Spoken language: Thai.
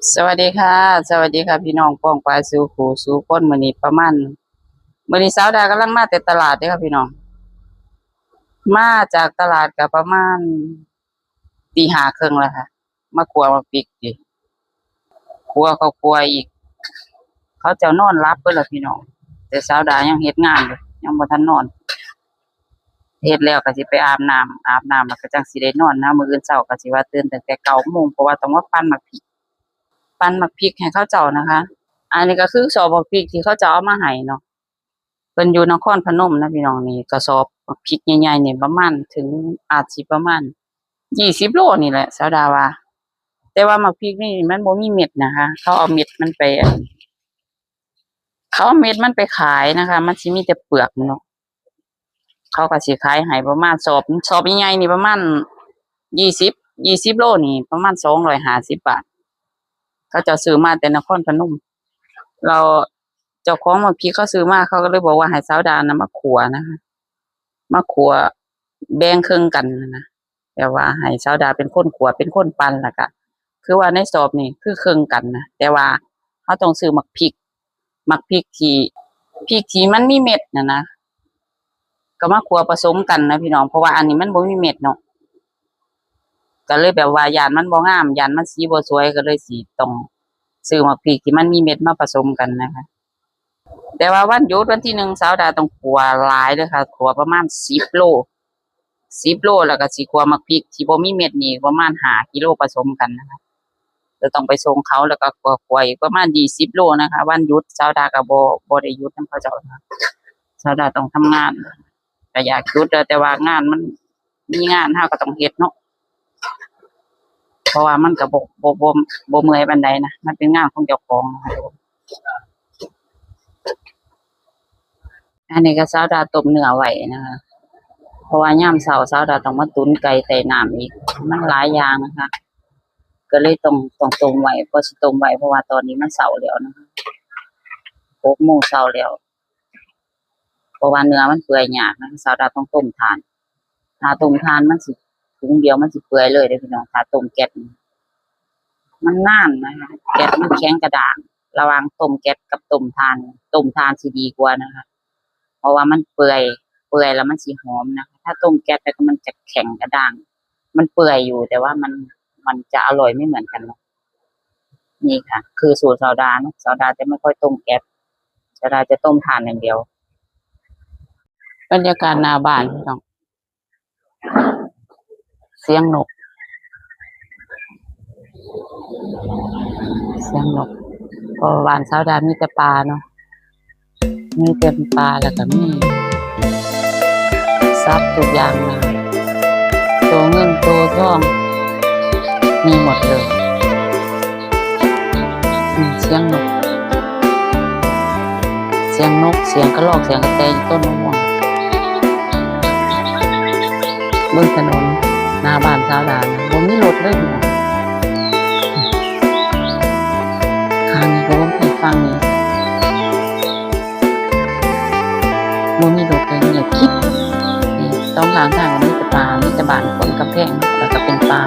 สวัสดีค่ะสวัสดีค่ะพี่น้องป้องปลายสู่ขู่สู่คนมื้อนี้ประมาณมื้อนี้สาวดากำลังมาแต่ตลาดเด้อค่ะพี่น้องมาจากตลาดก็ประมาณตี 5 ครึ่งแล้วค่ะมาขัวมาปิกดิขัวเขาขัวอีกเขาเจ้านอนหลับเบิดแล้วพี่น้องแต่สาวดายังเฮ็ดงานอยู่ยังบ่ทันนอนเฮ็ดแล้วก็สิไปอาบน้ำแล้วก็จังสิได้นอนนะมื้ออื่นเช้าก็สิว่าตื่นตั้งแต่9 โมงเพราะว่าต้องมาปั่นหมักพริกให้เขาเจ้านะคะอันนี้ก็คือสอบบักพริกที่เขาจะเอามาให้เนาะ เพิ่นอยู่นครพนมนะพี่น้องนี่กระสอบบักพริกใหญ่ๆนี่ประมาณถึงอาจสิประมาณ20 โลนี่แหละสาวดาว่าแต่ว่าบักพริกนี่มันบ่มีเม็ดนะคะเขาเอาเม็ดมันไปเขาเอาเม็ดมันไปขายนะคะมันสิมีแต่เปลือกมันเนาะเขาก็สิขายให้ประมาณสอบใหญ่ๆนี่ประมาณ20 โลนี่ประมาณ250 บาทเขาจะซื้อมาแต่นครพนมเราเจ้าของบักพริกเขาซื้อมาเขาก็เลยบอกว่าให้สาวดานะมาขัวนะคะมาขัวแบ่งครึ่งกันนะแต่ว่าให้สาวดาเป็นคนขัวเป็นคนปั่นแล้วก็คือว่าในสอบนี่คือครึ่งกันนะแต่ว่าเขาต้องซื้อมักพริกที่มันมีเม็ดนะก็มาขัวผสมกันนะพี่น้องเพราะว่าอันนี้มันบ่มีเม็ดเนาะก็เลยแบบว่าย้านมันบ่งามย้านมันสีบ่สวยก็เลยสิต้องซื้อมักพริกที่มันมีเม็ดมาผสมกันนะคะแต่ว่าวันหยุดวันที่1สาวดาต้องขัวหลายเด้อค่ะขัวประมาณ10 โลแล้วก็สิขัวมักพริกที่บ่มีเม็ดนี่ประมาณ5 กิโลผสมกันนะคะจะต้องไปส่งเขาแล้วก็ขัวอีกประมาณ20 โลนะคะวันหยุดสาวดาก็บ่ได้หยุดนำเขาเจ้านะสาวดาต้องทำงานก็อยากหยุดแต่ว่างานมันมีงานเฮาก็ต้องเฮ็ดเนาะเพราะว่ามันก็บ่เมื่อยปานใดนะมันเป็นงานของเจ้าของนะคะอันนี้ก็สาวดาต้มเนื้อไว้นะคะเพราะว่ายามเช้าสาวดาต้องมาตุ๋นไก่ใส่น้ำอีกมันหลายอย่างนะคะก็เลยต้องต้มไว้พอสิต้มไว้เพราะว่าตอนนี้มันเช้าแล้วนะคะ6 โมงเช้าแล้วเพราะว่าเนื้อมันเปื่อยยากนะสาวดาต้องต้มถ่านถ้าต้มถ่านมันสิถุงเดียวมันสิเปื่อยเลยเด้อพี่น้องถ้าต้มแก๊สมันนานนะคะแก๊สมันแข็งกระด้างระหว่างต้มแก๊สกับต้มถ่านสิดีกว่านะคะเพราะว่ามันเปื่อยแล้วมันสิหอมนะคะถ้าต้มแก๊สไปก็มันจะแข็งกระด้างมันเปื่อยอยู่แต่ว่ามันจะอร่อยไม่เหมือนกันเนาะนี่ค่ะคือสูตรสาวดาเนาะสาวดาจะไม่ค่อยต้มแก๊สสาวดาจะต้มถ่านอย่างเดียวบรรยากาศหน้าบ้านพี่น้องเสียงนกเสียงนกเพราะบ้านสาวดามีแต่ปลาเนาะมีแต่ปลาแล้วก็มีสัตว์ทุกอย่างเลยตัวเงินตัวทองมีหมดเลยเสียงนกเสียงกระรอกเสียงกระแตอยู่ต้นมะม่วงบนถนนหน้าบ้านสาวดานะบ่มีรถเลยพี่น้องทางนี้ก็บ่มีฟังนี่บ่มีรถเลยเนี่ยคิดนี่ต้องทางก็มีแต่ป่ามีแต่บ้านคนกำแพงแล้วก็เป็นป่า